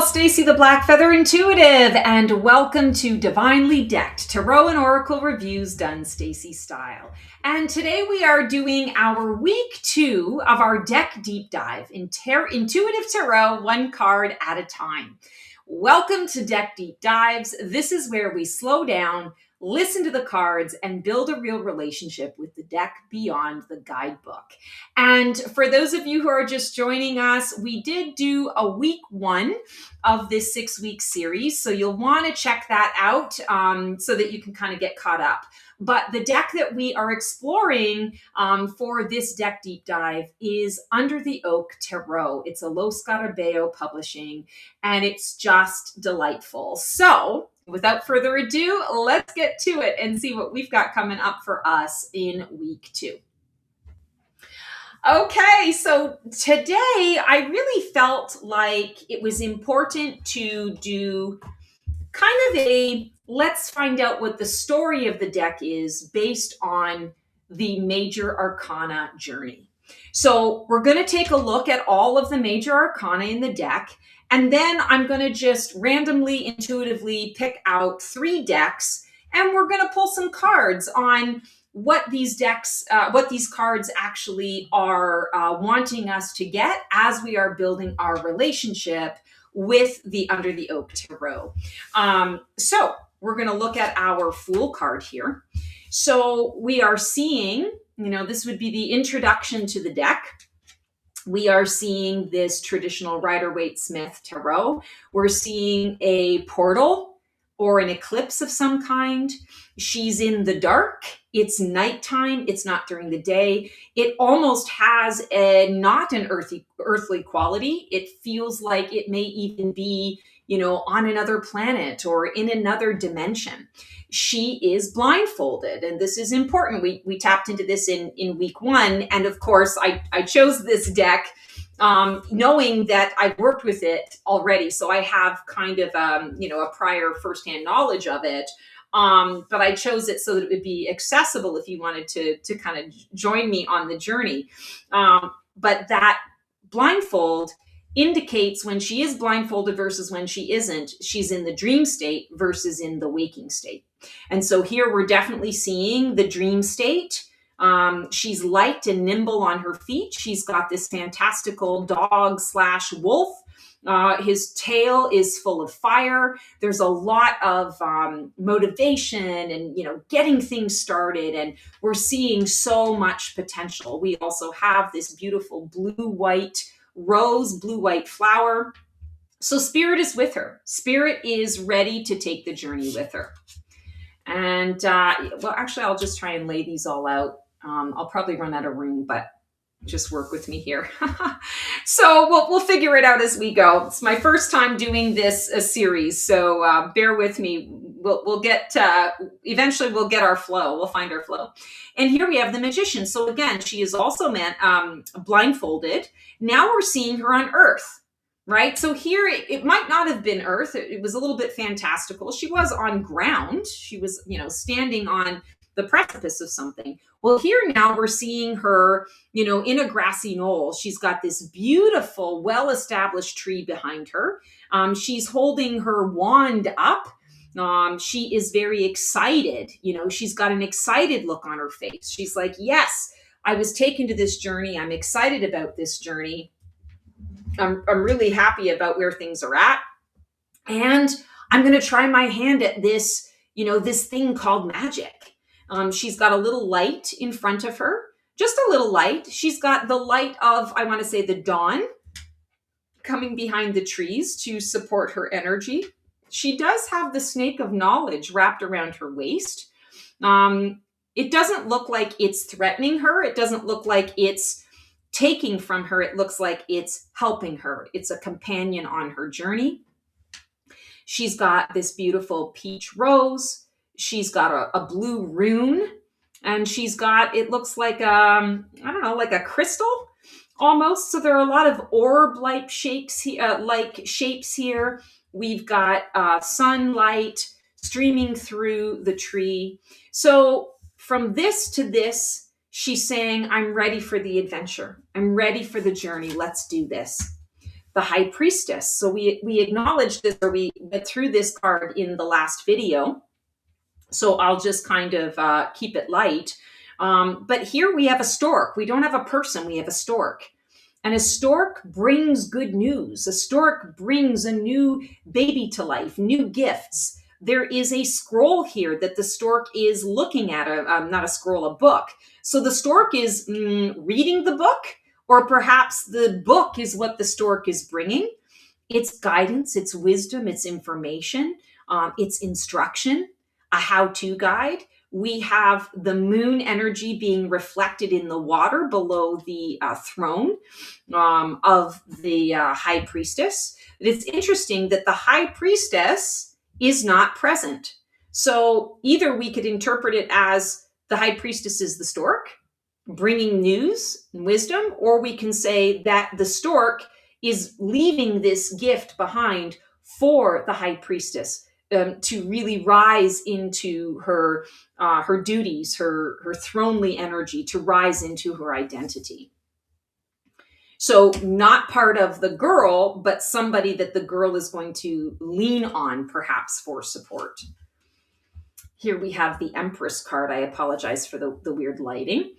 Stacey the Black Feather Intuitive, and welcome to Divinely Decked Tarot and Oracle Reviews done Stacey style. And today we are doing our week 2 of our deck deep dive in Intuitive Tarot, one card at a time. Welcome to Deck Deep Dives. This is where we slow down, listen to the cards, and build a real relationship with the deck beyond the guidebook. And for those of you who are just joining us, we did do a week 1 of this 6-week series. So you'll want to check that out so that you can kind of get caught up. But the deck that we are exploring for this deck deep dive is Under the Oak Tarot. It's a Lo Scarabeo publishing, and it's just delightful. So without further ado, let's get to it and see what we've got coming up for us in week 2. Okay, so today I really felt like it was important to do kind of a let's find out what the story of the deck is based on the Major Arcana journey. So we're going to take a look at all of the Major Arcana in the deck, and then I'm going to just randomly, intuitively pick out 3 decks, and we're going to pull some cards on what these decks, what these cards actually are wanting us to get as we are building our relationship with the Under the Oak Tarot. So we're going to look at our Fool card here. So we are seeing, this would be the introduction to the deck. We are seeing this traditional Rider-Waite-Smith Tarot. We're seeing a portal or an eclipse of some kind. She's in the dark. It's nighttime. It's not during the day. It almost has not an earthly quality. It feels like it may even be, on another planet or in another dimension. She is blindfolded, and this is important. We tapped into this in week 1, and of course, I chose this deck knowing that I've worked with it already, so I have kind of a prior firsthand knowledge of it. But I chose it so that it would be accessible if you wanted to kind of join me on the journey. But that blindfold indicates when she is blindfolded versus when she isn't. She's in the dream state versus in the waking state. And so here we're definitely seeing the dream state. She's light and nimble on her feet. She's got this fantastical dog/wolf. His tail is full of fire. There's a lot of motivation and, getting things started. And we're seeing so much potential. We also have this beautiful blue-white rose, blue-white flower. So Spirit is with her. Spirit is ready to take the journey with her. And, actually, I'll just try and lay these all out. I'll probably run out of room, but just work with me here. So we'll figure it out as we go. It's my first time doing this series, so bear with me. We'll get eventually we'll get our flow. We'll find our flow. And here we have the Magician. So again, she is also blindfolded. Now we're seeing her on Earth, right? So here it might not have been Earth. It was a little bit fantastical. She was on ground. She was standing on the precipice of something. Well, here now we're seeing her, in a grassy knoll. She's got this beautiful, well-established tree behind her. She's holding her wand up. She is very excited. She's got an excited look on her face. She's like, yes, I was taken to this journey. I'm excited about this journey. I'm really happy about where things are at. And I'm going to try my hand at this, this thing called magic. She's got a little light in front of her, just a little light. She's got the light of, I want to say, the dawn coming behind the trees to support her energy. She does have the snake of knowledge wrapped around her waist. It doesn't look like it's threatening her. It doesn't look like it's taking from her. It looks like it's helping her. It's a companion on her journey. She's got this beautiful peach rose. She's got a blue rune, and she's got, it looks like, like a crystal almost. So there are a lot of orb-like shapes here. We've got sunlight streaming through the tree. So from this to this, she's saying, I'm ready for the adventure. I'm ready for the journey. Let's do this. the High Priestess. So we acknowledged this, or we went through this card in the last video. So I'll just kind of keep it light. But here we have a stork. We don't have a person, we have a stork. And a stork brings good news. A stork brings a new baby to life, new gifts. There is a scroll here that the stork is looking at, not a scroll, a book. So the stork is reading the book, or perhaps the book is what the stork is bringing. It's guidance, it's wisdom, it's information, it's instruction, a how-to guide. We have the moon energy being reflected in the water below the throne of the High Priestess. It's interesting that the High Priestess is not present. So either we could interpret it as the High Priestess is the stork, bringing news and wisdom, or we can say that the stork is leaving this gift behind for the High Priestess to really rise into her duties, her thronely energy, to rise into her identity. So not part of the girl, but somebody that the girl is going to lean on, perhaps, for support. Here we have the Empress card. I apologize for the weird lighting.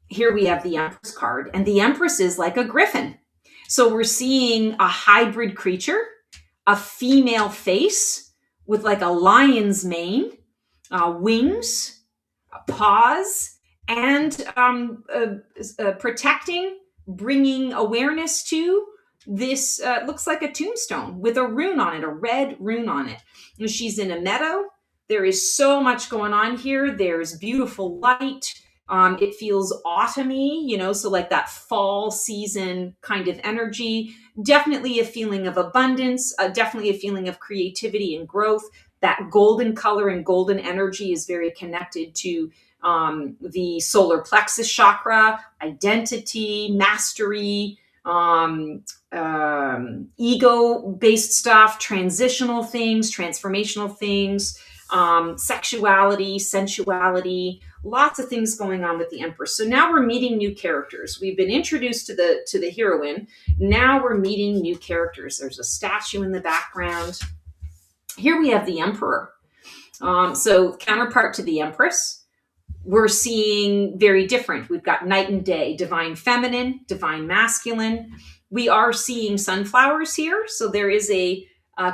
Here we have the Empress card, and the Empress is like a griffin. So we're seeing a hybrid creature, a female face with like a lion's mane, wings, paws, and protecting, bringing awareness to this, looks like a tombstone with a rune on it, a red rune on it. And she's in a meadow. There is so much going on here. There's beautiful light. It feels autumny, so like that fall season kind of energy. Definitely a feeling of abundance, definitely a feeling of creativity and growth. That golden color and golden energy is very connected to the solar plexus chakra, identity, mastery, ego-based stuff, transitional things, transformational things, sexuality, sensuality, lots of things going on with the Empress. So now we're meeting new characters. We've been introduced to the heroine. Now we're meeting new characters. There's a statue in the background. Here we have the Emperor. So counterpart to the Empress, we're seeing very different. We've got night and day, divine feminine, divine masculine. We are seeing sunflowers here. So there is a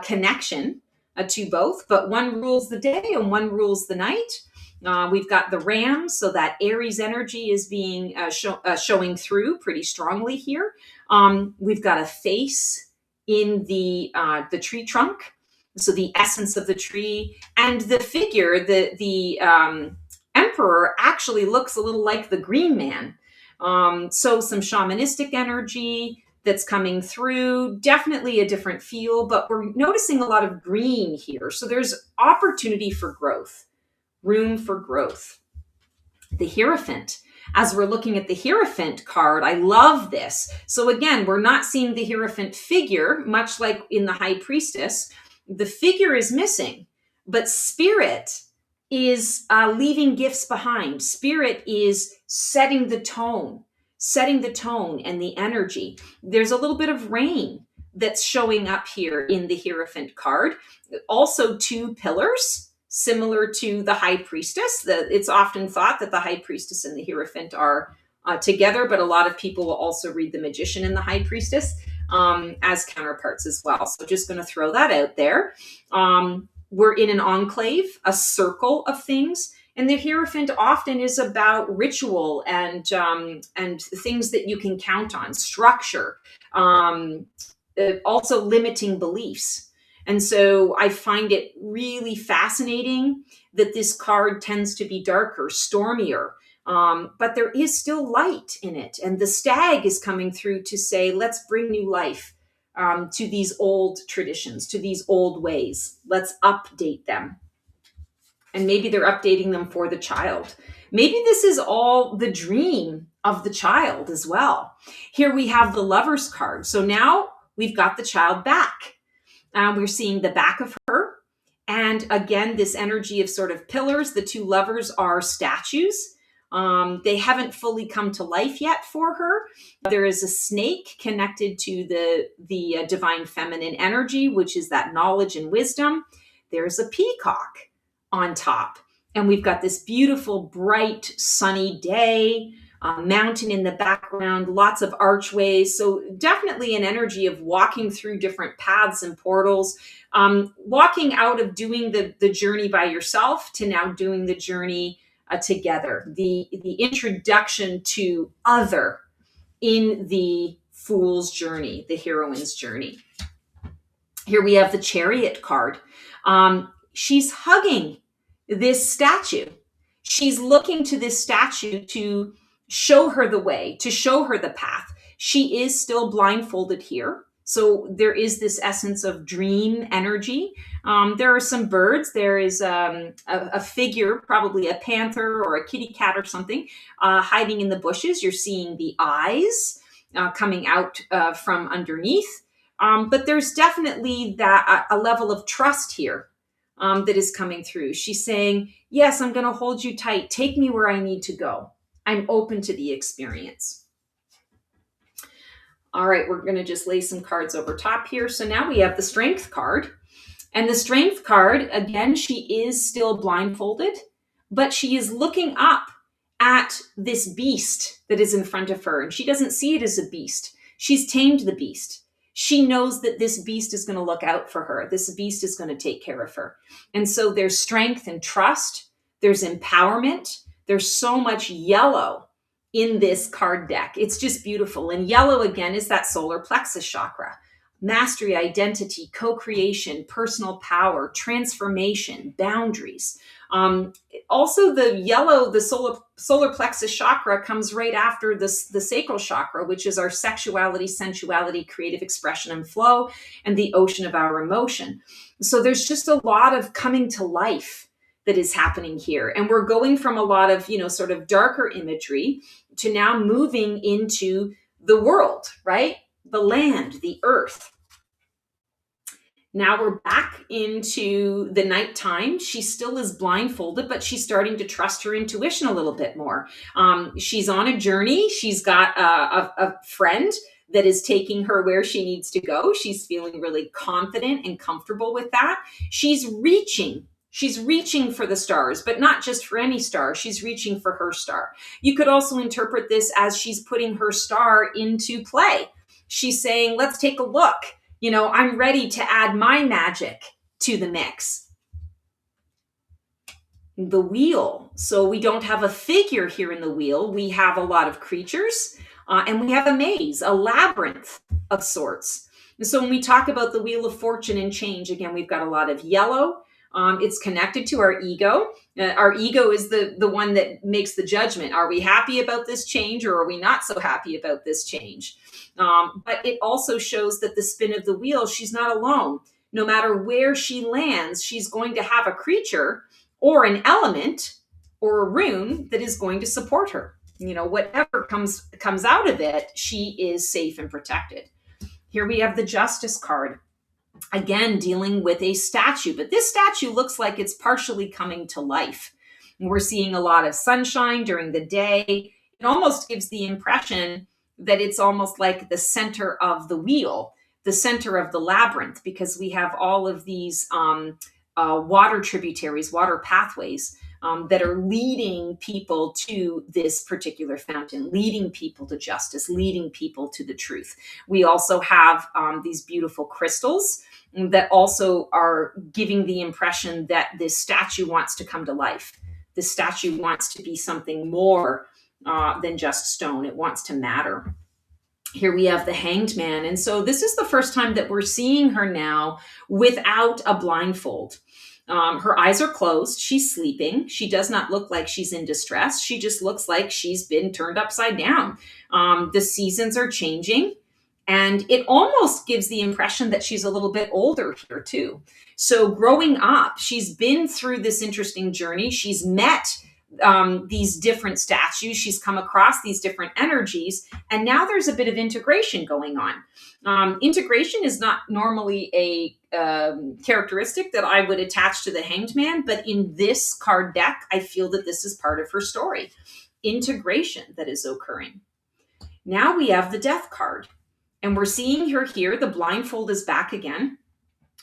connection to both, but one rules the day and one rules the night. We've got the ram, so that Aries energy is being showing through pretty strongly here. We've got a face in the tree trunk, so the essence of the tree, and the figure, the Emperor actually looks a little like the Green Man. So some shamanistic energy that's coming through, definitely a different feel, but we're noticing a lot of green here. So there's opportunity for growth, room for growth. The Hierophant. As we're looking at the Hierophant card, I love this. So again, we're not seeing the Hierophant figure, much like in the High Priestess. The figure is missing, but Spirit is leaving gifts behind. Spirit is setting the tone and the energy. There's a little bit of rain that's showing up here in the Hierophant card. Also 2 pillars, similar to the High Priestess. It's often thought that the High Priestess and the Hierophant are together, but a lot of people will also read the Magician and the High Priestess as counterparts as well. So just going to throw that out there. We're in an enclave, a circle of things. And the Hierophant often is about ritual and things that you can count on, structure, also limiting beliefs. And so I find it really fascinating that this card tends to be darker, stormier, but there is still light in it. And the stag is coming through to say, let's bring new life to these old traditions, to these old ways. Let's update them. And maybe they're updating them for the child. Maybe this is all the dream of the child as well. Here we have the Lover's card. So now we've got the child back. We're seeing the back of her. And again, this energy of sort of pillars. The 2 lovers are statues. They haven't fully come to life yet for her. There is a snake connected to the divine feminine energy, which is that knowledge and wisdom. There's a peacock on top. And we've got this beautiful, bright, sunny day, mountain in the background, lots of archways. So definitely an energy of walking through different paths and portals, walking out of doing the journey by yourself to now doing the journey together. The introduction to other in the fool's journey, the heroine's journey. Here we have the Chariot card. She's hugging this statue. She's looking to this statue to show her the way, to show her the path. She is still blindfolded here. So there is this essence of dream energy. There are some birds. There is a figure, probably a panther or a kitty cat or something, hiding in the bushes. You're seeing the eyes coming out from underneath. But there's definitely that a level of trust here that is coming through. She's saying, yes, I'm going to hold you tight. Take me where I need to go. I'm open to the experience. All right, we're going to just lay some cards over top here. So now we have the Strength card. And the Strength card, again, she is still blindfolded, but she is looking up at this beast that is in front of her. And she doesn't see it as a beast. She's tamed the beast. She knows that this beast is going to look out for her. This beast is going to take care of her. And so there's strength and trust. There's empowerment. There's so much yellow in this card deck. It's just beautiful. And yellow, again, is that solar plexus chakra. Mastery, identity, co-creation, personal power, transformation, boundaries. Also, the yellow, the solar plexus chakra comes right after the sacral chakra, which is our sexuality, sensuality, creative expression and flow, and the ocean of our emotion. So there's just a lot of coming to life that is happening here. And we're going from a lot of, sort of darker imagery to now moving into the world, right? The land, the earth. Now we're back into the nighttime. She still is blindfolded, but she's starting to trust her intuition a little bit more. She's on a journey. She's got a friend that is taking her where she needs to go. She's feeling really confident and comfortable with that. She's reaching for the stars, but not just for any star. She's reaching for her star. You could also interpret this as she's putting her star into play. She's saying, let's take a look. I'm ready to add my magic to the mix. The wheel. So we don't have a figure here in the wheel. We have a lot of creatures, and we have a maze, a labyrinth of sorts. And so when we talk about the wheel of fortune and change, again, we've got a lot of yellow. It's connected to our ego. Our ego is the one that makes the judgment. Are we happy about this change, or are we not so happy about this change? But it also shows that the spin of the wheel, she's not alone. No matter where she lands, she's going to have a creature or an element or a rune that is going to support her. Whatever comes out of it, she is safe and protected. Here we have the Justice card. Again, dealing with a statue, but this statue looks like it's partially coming to life. We're seeing a lot of sunshine during the day. It almost gives the impression that it's almost like the center of the wheel, the center of the labyrinth, because we have all of these water tributaries, water pathways that are leading people to this particular fountain, leading people to justice, leading people to the truth. We also have these beautiful crystals that also are giving the impression that this statue wants to come to life. This statue wants to be something more than just stone. It wants to matter. Here we have the Hanged Man. And so this is the first time that we're seeing her now without a blindfold. Her eyes are closed. She's sleeping. She does not look like she's in distress. She just looks like she's been turned upside down. The seasons are changing, and it almost gives the impression that she's a little bit older here too. So growing up, she's been through this interesting journey. She's met these different statues. She's come across these different energies, and now there's a bit of integration going on. Integration is not normally a characteristic that I would attach to the Hanged Man, but in this card deck, I feel that this is part of her story. integration that is occurring. Now we have the death card, and we're seeing her here. The blindfold is back again.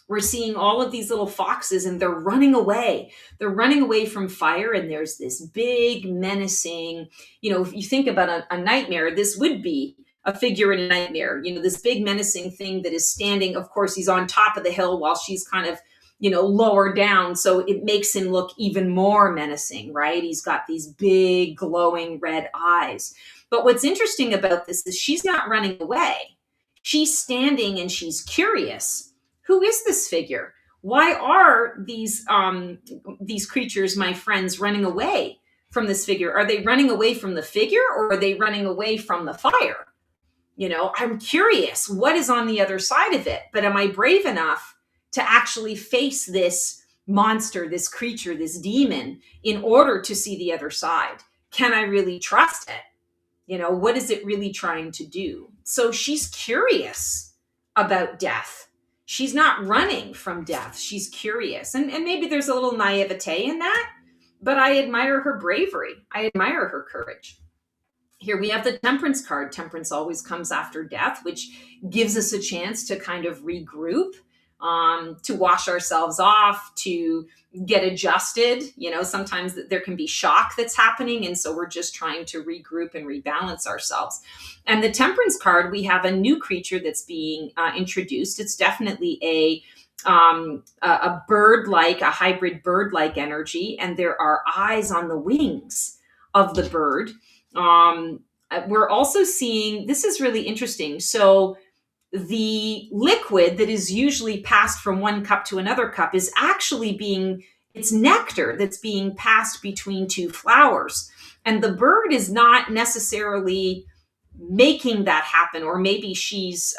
We're seeing all of these little foxes, and they're running away. They're running away from fire, and there's this big menacing, if you think about a nightmare, this would be a figure in a nightmare, this big menacing thing that is standing. Of course, he's on top of the hill while she's kind of, lower down. So it makes him look even more menacing, right? He's got these big glowing red eyes. But what's interesting about this is she's not running away. She's standing and she's curious. Who is this figure? Why are these creatures, my friends, running away from this figure? Are they running away from the figure, or are they running away from the fire? I'm curious what is on the other side of it, but am I brave enough to actually face this monster, this creature, this demon, in order to see the other side? Can I really trust it? What is it really trying to do? So she's curious about death. She's not running from death. She's curious. And maybe there's a little naivete in that, but I admire her bravery. I admire her courage. Here we have the Temperance card. Temperance always comes after death, which gives us a chance to kind of regroup, to wash ourselves off, to get adjusted. Sometimes there can be shock that's happening, and so we're just trying to regroup and rebalance ourselves. And the Temperance card, we have a new creature that's being introduced. It's definitely a bird-like, a hybrid bird-like energy, and there are eyes on the wings of the bird. We're also seeing, this is really interesting. So the liquid that is usually passed from one cup to another cup is actually it's nectar that's being passed between two flowers. And the bird is not necessarily making that happen, or maybe she's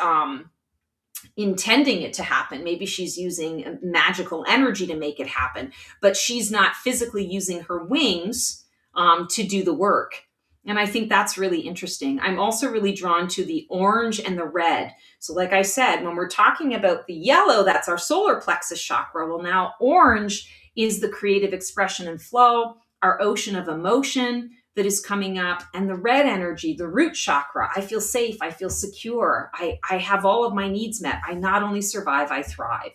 intending it to happen. Maybe she's using magical energy to make it happen, but she's not physically using her wings to do the work. And I think that's really interesting. I'm also really drawn to the orange and the red. So like I said, when we're talking about the yellow, that's our solar plexus chakra. Well, now orange is the creative expression and flow, our ocean of emotion that is coming up. And the red energy, the root chakra, I feel safe, I feel secure, I have all of my needs met. I not only survive, I thrive.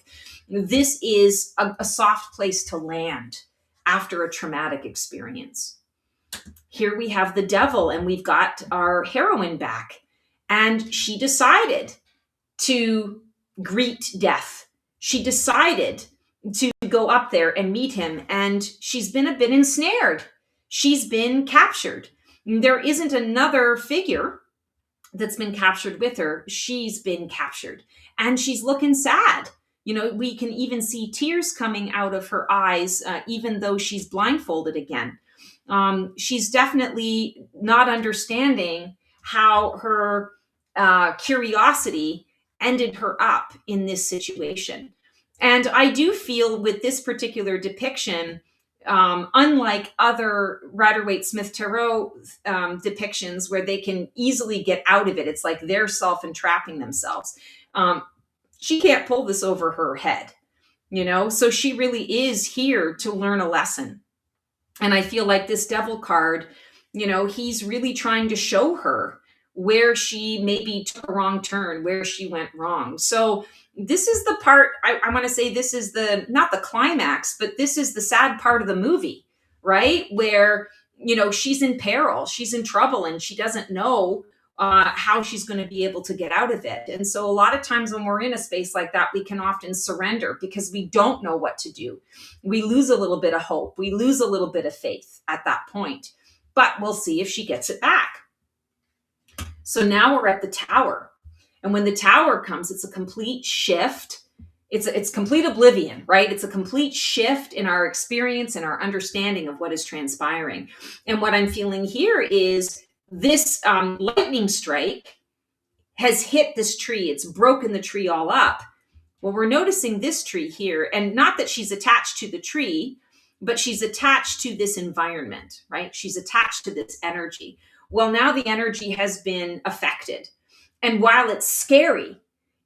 This is a soft place to land after a traumatic experience. Here we have the Devil, and we've got our heroine back, and she decided to greet death. She decided to go up there and meet him, and she's been a bit ensnared. She's been captured. There isn't another figure that's been captured with her. She's been captured, and she's looking sad. We can even see tears coming out of her eyes, even though she's blindfolded again. She's definitely not understanding how her curiosity ended her up in this situation. And I do feel with this particular depiction, unlike other Rider-Waite-Smith Tarot depictions where they can easily get out of it, it's like they're self-entrapping themselves. She can't pull this over her head, so she really is here to learn a lesson. And I feel like this Devil card, he's really trying to show her where she maybe took a wrong turn, where she went wrong. So this is the part, I want to say this is not the climax, but this is the sad part of the movie, right? Where, she's in peril, she's in trouble, and she doesn't know how she's going to be able to get out of it. And so a lot of times when we're in a space like that, we can often surrender because we don't know what to do. We lose a little bit of hope. We lose a little bit of faith at that point, but we'll see if she gets it back. So now we're at the Tower. And when the Tower comes, it's a complete shift. It's complete oblivion, right? It's a complete shift in our experience and our understanding of what is transpiring. And what I'm feeling here is this lightning strike has hit this tree. It's broken the tree all up. Well, we're noticing this tree here, and not that she's attached to the tree, but she's attached to this environment, right? She's attached to this energy. Well, now the energy has been affected. And while it's scary,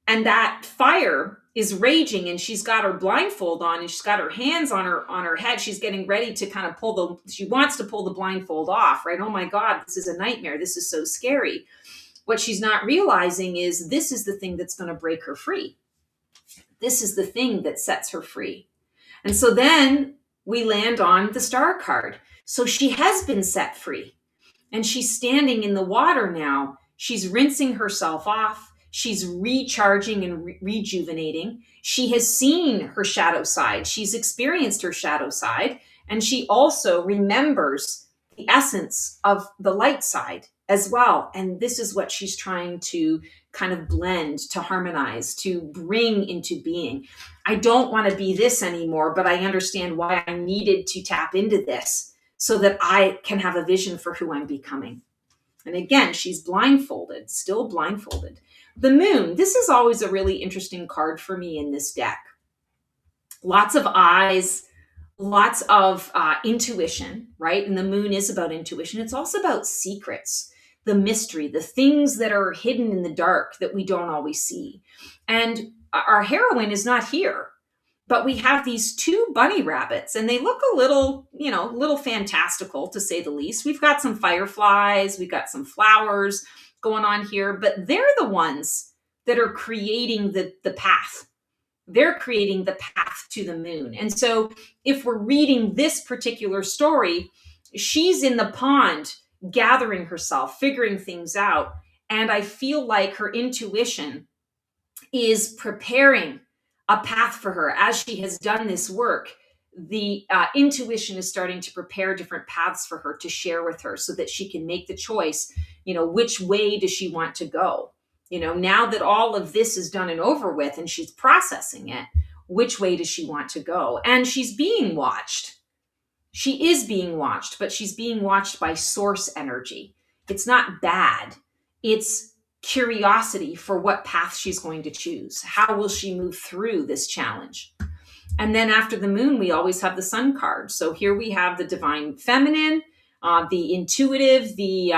and that fire is raging, and she's got her blindfold on, and she's got her hands on her head. She's getting ready to kind of she wants to pull the blindfold off, right? Oh my God, this is a nightmare. This is so scary. What she's not realizing is this is the thing that's going to break her free. This is the thing that sets her free. And so then we land on the Star card. So she has been set free, and she's standing in the water now. She's rinsing herself off. She's recharging and rejuvenating. She has seen her shadow side. She's experienced her shadow side. And she also remembers the essence of the light side as well. And this is what she's trying to kind of blend, to harmonize, to bring into being. I don't want to be this anymore, but I understand why I needed to tap into this so that I can have a vision for who I'm becoming. And again, she's blindfolded, still blindfolded. The moon, this is always a really interesting card for me in this deck. Lots of eyes, lots of intuition, right? And the moon is about intuition. It's also about secrets, the mystery, the things that are hidden in the dark that we don't always see. And our heroine is not here, but we have these two bunny rabbits, and they look a little, little fantastical, to say the least. We've got some fireflies, we've got some flowers going on here, but they're the ones that are creating the path. They're creating the path to the moon. And so if we're reading this particular story, she's in the pond gathering herself, figuring things out. And I feel like her intuition is preparing a path for her. As she has done this work, the intuition is starting to prepare different paths for her to share with her so that she can make the choice, which way does she want to go? Now that all of this is done and over with and she's processing it, which way does she want to go? And she's being watched. She is being watched, but she's being watched by source energy. It's not bad. It's curiosity for what path she's going to choose. How will she move through this challenge? And then after the moon, we always have the sun card. So here we have the divine feminine, the intuitive, the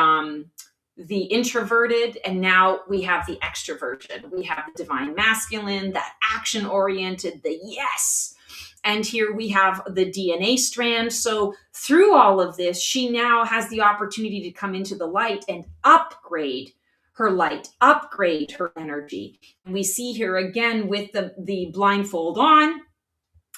introverted, and now we have the extroverted. We have the divine masculine, that action-oriented, the yes. And here we have the DNA strand. So through all of this, she now has the opportunity to come into the light and upgrade her light, upgrade her energy. And we see her again with the blindfold on,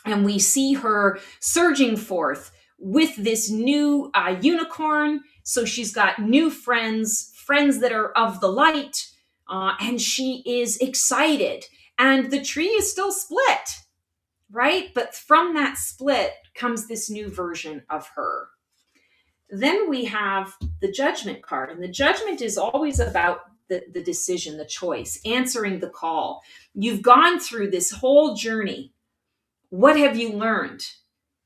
and we see her surging forth with this new unicorn. So she's got new friends that are of the light, and she is excited. And the tree is still split, right? But from that split comes this new version of her. Then we have the judgment card, and the judgment is always about the decision, the choice, answering the call. You've gone through this whole journey. What have you learned?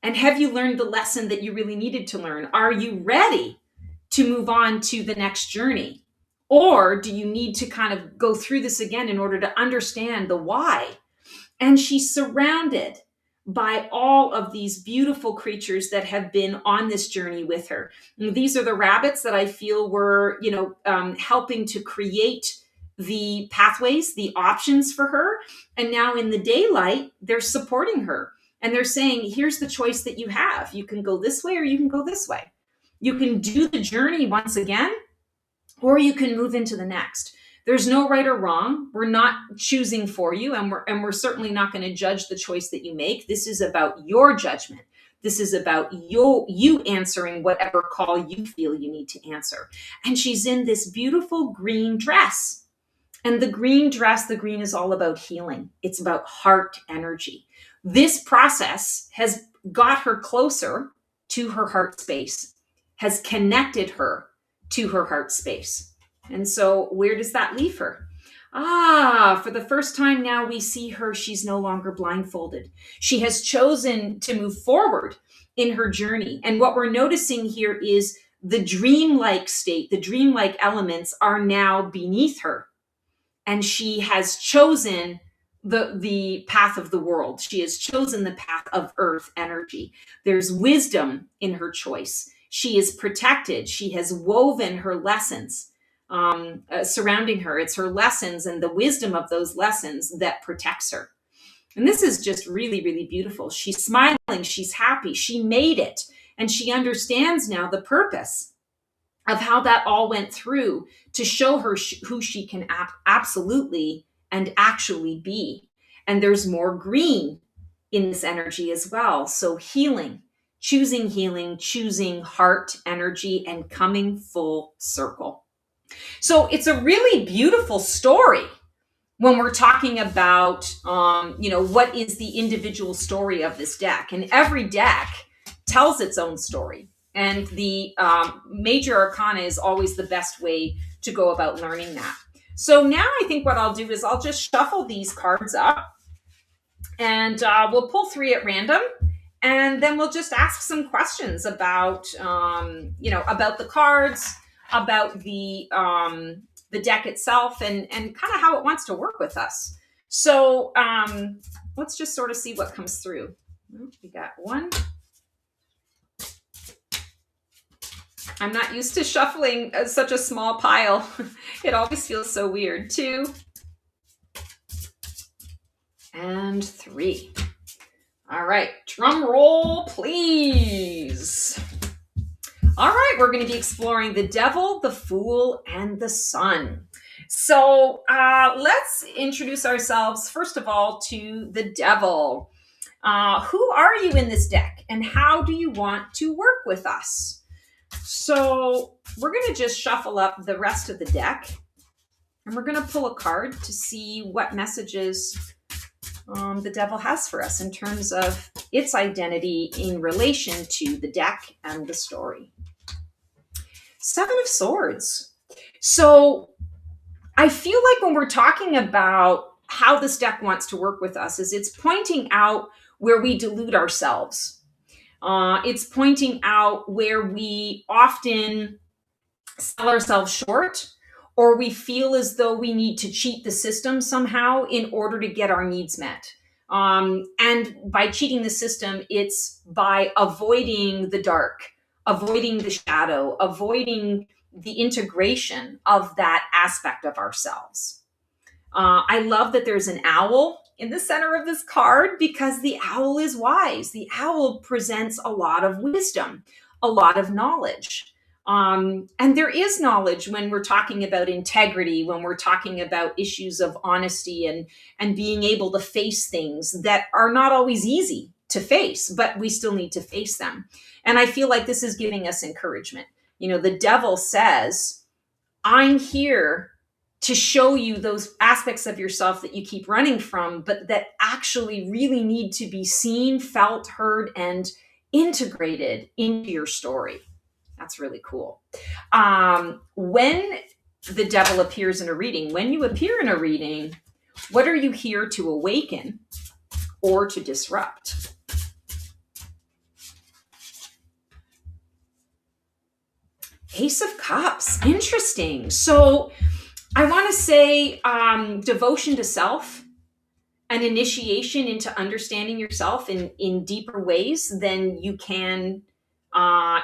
And have you learned the lesson that you really needed to learn? Are you ready to move on to the next journey? Or do you need to kind of go through this again in order to understand the why? And she's surrounded by all of these beautiful creatures that have been on this journey with her. And these are the rabbits that I feel were, helping to create the pathways, the options for her. And now in the daylight, they're supporting her. And they're saying, here's the choice that you have. You can go this way or you can go this way. You can do the journey once again, or you can move into the next. There's no right or wrong. We're not choosing for you, and we're certainly not going to judge the choice that you make. This is about your judgment. This is about you answering whatever call you feel you need to answer. And she's in this beautiful green dress. And the green dress, the green is all about healing. It's about heart energy. This process has got her closer to her heart space, has connected her to her heart space. And so where does that leave her? For the first time now we see her, she's no longer blindfolded. She has chosen to move forward in her journey. And what we're noticing here is the dreamlike state, the dreamlike elements are now beneath her. And she has chosen the path of the world. She has chosen the path of earth energy. There's wisdom in her choice. She is protected. She has woven her lessons surrounding her. It's her lessons and the wisdom of those lessons that protects her. And this is just really, really beautiful. She's smiling, she's happy, she made it, and she understands now the purpose of how that all went through to show her who she can absolutely and actually be. And there's more green in this energy as well. So healing, choosing heart energy, and coming full circle. So it's a really beautiful story when we're talking about, what is the individual story of this deck. And every deck tells its own story. And the Major Arcana is always the best way to go about learning that. So now I think what I'll do is I'll just shuffle these cards up, and we'll pull 3 at random. And then we'll just ask some questions about, about the cards, about the deck itself, and kind of how it wants to work with us. So let's just sort of see what comes through. We got 1. I'm not used to shuffling such a small pile. It always feels so weird. 2 and 3. All right, drum roll, please. All right, we're going to be exploring the Devil, the Fool, and the Sun. So let's introduce ourselves, first of all, to the Devil. Who are you in this deck, and how do you want to work with us? So we're going to just shuffle up the rest of the deck, and we're going to pull a card to see what messages the Devil has for us in terms of its identity in relation to the deck and the story. 7 of Swords. So I feel like when we're talking about how this deck wants to work with us, is it's pointing out where we delude ourselves. It's pointing out where we often sell ourselves short, or we feel as though we need to cheat the system somehow in order to get our needs met. And by cheating the system, it's by avoiding the dark, avoiding the shadow, avoiding the integration of that aspect of ourselves. I love that there's an owl in the center of this card, because the owl is wise. The owl presents a lot of wisdom, a lot of knowledge. And there is knowledge when we're talking about integrity, when we're talking about issues of honesty and being able to face things that are not always easy to face, but we still need to face them. And I feel like this is giving us encouragement. The Devil says, I'm here to show you those aspects of yourself that you keep running from, but that actually really need to be seen, felt, heard, and integrated into your story. That's really cool. When the Devil appears in a reading, when you appear in a reading, what are you here to awaken or to disrupt? Ace of Cups. Interesting. So I want to say devotion to self, an initiation into understanding yourself in deeper ways than you can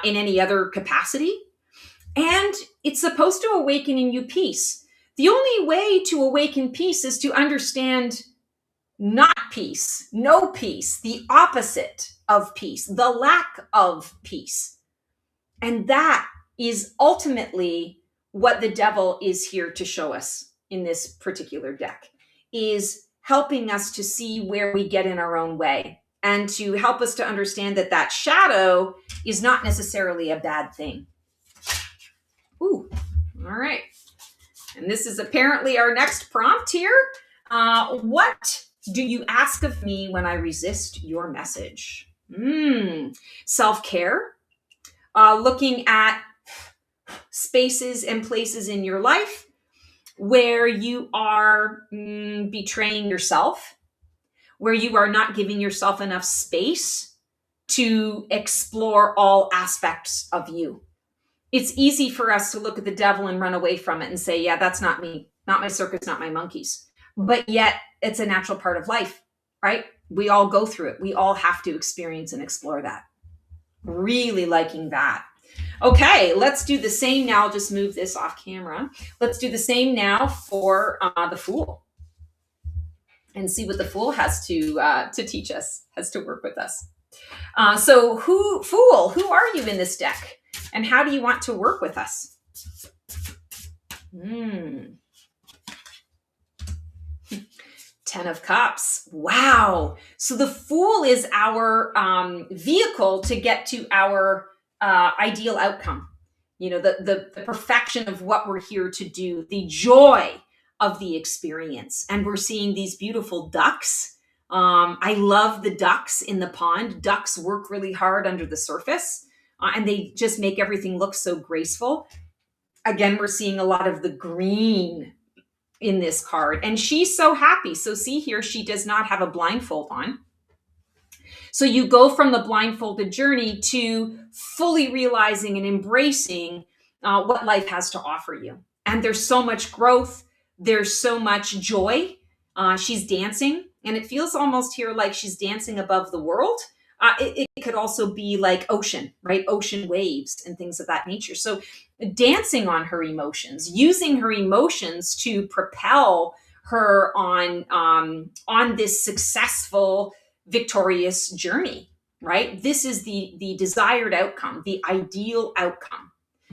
in any other capacity. And it's supposed to awaken in you peace. The only way to awaken peace is to understand not peace, no peace, the opposite of peace, the lack of peace. And that is ultimately what the Devil is here to show us in this particular deck, is helping us to see where we get in our own way, and to help us to understand that that shadow is not necessarily a bad thing. Ooh, all right. And this is apparently our next prompt here. What do you ask of me when I resist your message? Self-care, looking at spaces and places in your life where you are betraying yourself, where you are not giving yourself enough space to explore all aspects of you. It's easy for us to look at the Devil and run away from it and say, yeah, that's not me, not my circus, not my monkeys. But yet it's a natural part of life, right? We all go through it. We all have to experience and explore that. Really liking that. Okay, let's do the same now. I'll just move this off camera. Let's do the same now for the Fool. and see what the Fool has to teach us, has to work with us. So Fool, who are you in this deck? And how do you want to work with us? Ten of Cups. Wow. So the Fool is our vehicle to get to our ideal outcome. The perfection of what we're here to do, the joy of the experience. And we're seeing these beautiful ducks. I love the ducks in the pond. Ducks work really hard under the surface, and they just make everything look so graceful. Again, we're seeing a lot of the green in this card, and she's so happy. So see here, she does not have a blindfold on. So you go from the blindfolded journey to fully realizing and embracing what life has to offer you. And there's so much growth. There's so much joy. She's dancing, and it feels almost here like she's dancing above the world. It could also be like ocean, right? Ocean waves and things of that nature. So dancing on her emotions, using her emotions to propel her on this successful, victorious journey, right? This is the desired outcome, the ideal outcome.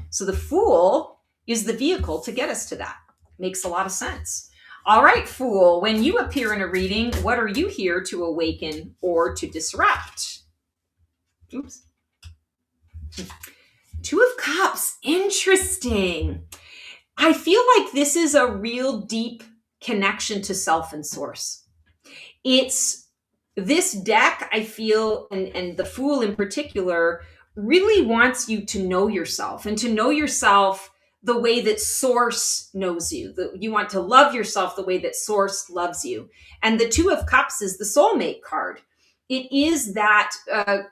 So the Fool is the vehicle to get us to that. Makes a lot of sense. All right, Fool, when you appear in a reading, what are you here to awaken or to disrupt? Oops. Two of Cups. Interesting. I feel like this is a real deep connection to self and source. It's this deck, I feel, and the Fool in particular, really wants you to know yourself, and to know yourself the way that source knows you. You want to love yourself the way that source loves you. And the Two of Cups is the soulmate card. It is that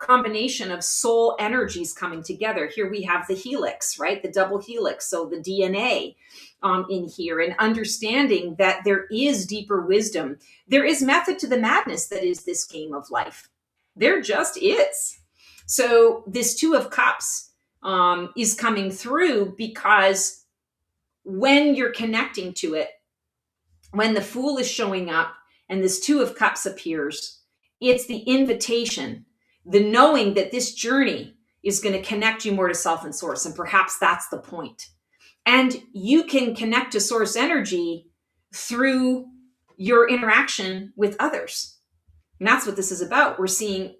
combination of soul energies coming together. Here we have the helix, right? The double helix. So the DNA in here, and understanding that there is deeper wisdom. There is method to the madness that is this game of life. There just is. So this Two of Cups is coming through because when you're connecting to it, when the Fool is showing up and this Two of Cups appears, it's the invitation, the knowing that this journey is going to connect you more to self and source. And perhaps that's the point. And you can connect to source energy through your interaction with others. And that's what this is about. We're seeing,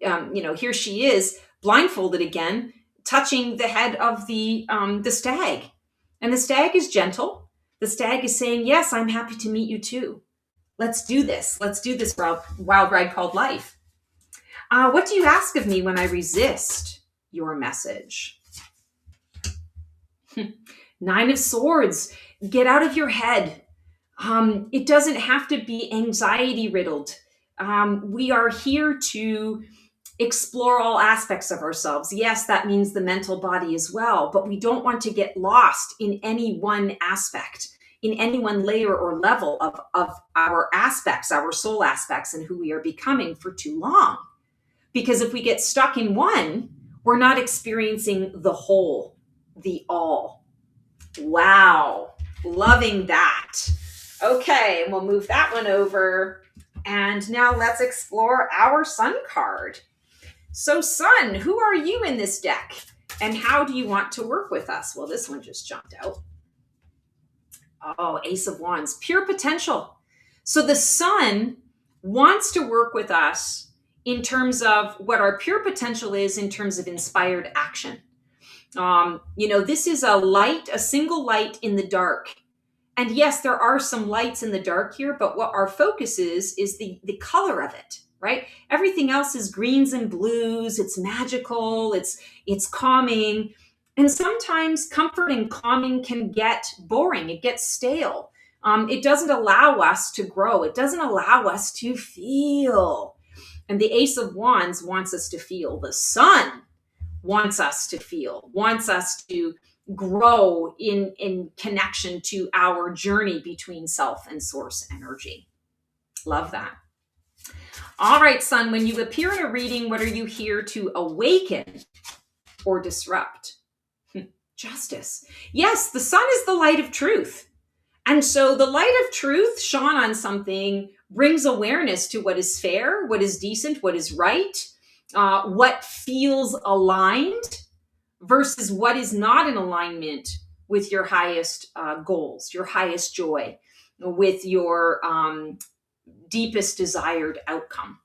here she is blindfolded again, touching the head of the stag. And the stag is gentle. The stag is saying, yes, I'm happy to meet you too. Let's do this. Let's do this wild ride called life. What do you ask of me when I resist your message? Nine of Swords. Get out of your head. It doesn't have to be anxiety riddled. We are here to explore all aspects of ourselves. Yes, that means the mental body as well, but we don't want to get lost in any one aspect, in any one layer or level of our aspects, our soul aspects, and who we are becoming for too long. Because if we get stuck in one, we're not experiencing the whole, the all. Wow, loving that. Okay, and we'll move that one over. And now let's explore our Sun card. So Sun, who are you in this deck? And how do you want to work with us? Well, this one just jumped out. Oh, Ace of Wands, pure potential. So the Sun wants to work with us in terms of what our pure potential is in terms of inspired action. This is a light, a single light in the dark. And yes, there are some lights in the dark here, but what our focus is the color of it, right? Everything else is greens and blues. It's magical. It's calming. And sometimes comfort and calming can get boring. It gets stale. It doesn't allow us to grow. It doesn't allow us to feel. And the Ace of Wands wants us to feel. The Sun wants us to feel, wants us to grow in connection to our journey between self and source energy. Love that. All right, Sun, when you appear in a reading, what are you here to awaken or disrupt? Justice. Yes, the Sun is the light of truth. And so the light of truth shone on something brings awareness to what is fair, what is decent, what is right, what feels aligned versus what is not in alignment with your highest goals, your highest joy, with your deepest desired outcome.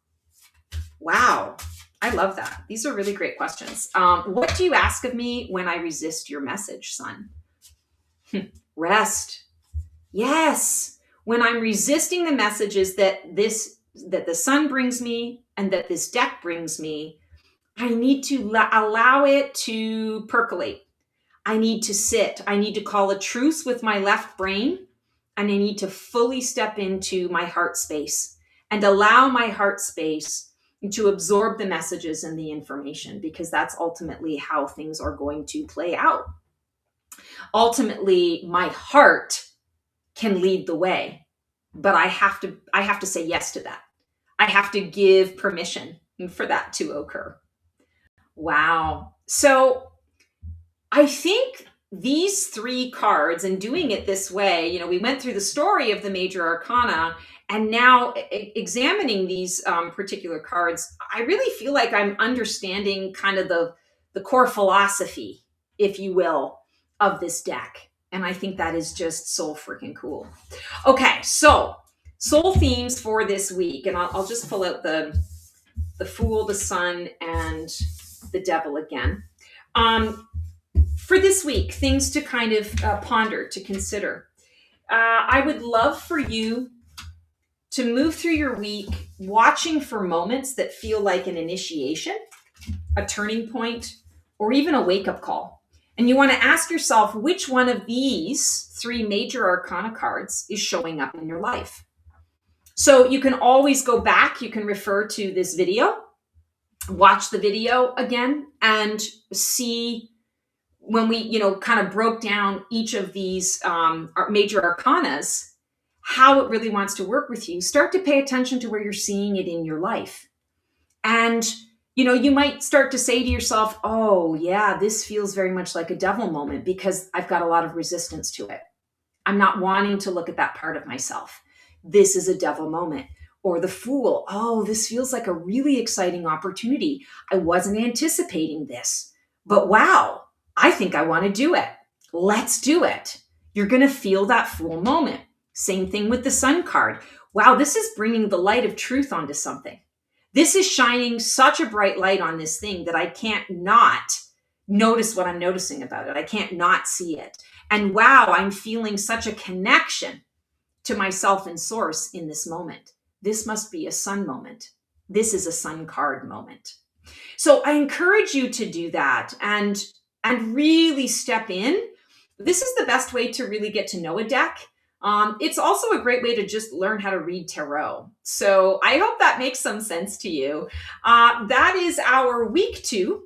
Wow. I love that. These are really great questions. What do you ask of me when I resist your message, son? Rest. Yes. When I'm resisting the messages that the sun brings me and that this deck brings me, I need to allow it to percolate. I need to sit. I need to call a truce with my left brain, and I need to fully step into my heart space and allow my heart space to absorb the messages and the information, because that's ultimately how things are going to play out. Ultimately, my heart can lead the way, but I have to say yes to that. I have to give permission for that to occur. Wow. So I think these three cards, and doing it this way, we went through the story of the Major Arcana, and now examining these particular cards, I really feel like I'm understanding kind of the core philosophy, if you will, of this deck. And I think that is just so freaking cool. Okay, so soul themes for this week, and I'll just pull out the Fool, the Sun, and the Devil again. For this week, things to kind of ponder, to consider. I would love for you to move through your week watching for moments that feel like an initiation, a turning point, or even a wake-up call. And you want to ask yourself which one of these three Major Arcana cards is showing up in your life. So you can always go back. You can refer to this video, watch the video again, and see when we, kind of broke down each of these Major Arcanas, how it really wants to work with you. Start to pay attention to where you're seeing it in your life. And, you might start to say to yourself, oh yeah, this feels very much like a devil moment because I've got a lot of resistance to it. I'm not wanting to look at that part of myself. This is a devil moment. Or the Fool. Oh, this feels like a really exciting opportunity. I wasn't anticipating this, but wow, I think I want to do it. Let's do it. You're going to feel that Fool moment. Same thing with the Sun card. Wow, this is bringing the light of truth onto something. This is shining such a bright light on this thing that I can't not notice what I'm noticing about it. I can't not see it. And wow, I'm feeling such a connection to myself and source in this moment. This must be a Sun moment. This is a Sun card moment. So I encourage you to do that and really step in. This is the best way to really get to know a deck. It's also a great way to just learn how to read tarot. So I hope that makes some sense to you. That is our week 2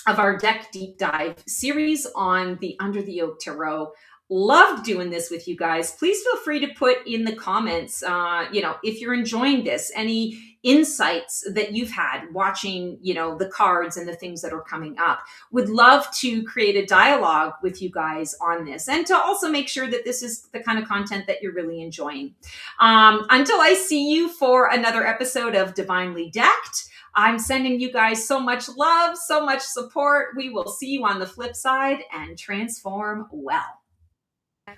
of our deck deep dive series on the Under the Oak Tarot. Loved doing this with you guys. Please feel free to put in the comments, if you're enjoying this, any insights that you've had watching, the cards and the things that are coming up. Would love to create a dialogue with you guys on this, and to also make sure that this is the kind of content that you're really enjoying. Until I see you for another episode of Divinely Decked, I'm sending you guys so much love, so much support. We will see you on the flip side, and transform well.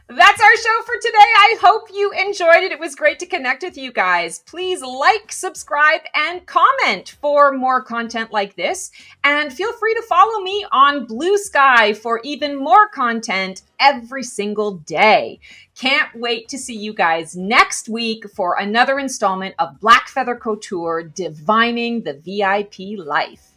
That's our show for today. I hope you enjoyed it. It was great to connect with you guys. Please like, subscribe, and comment for more content like this. And feel free to follow me on Blue Sky for even more content every single day. Can't wait to see you guys next week for another installment of Black Feather Couture, Divining the VIP Life.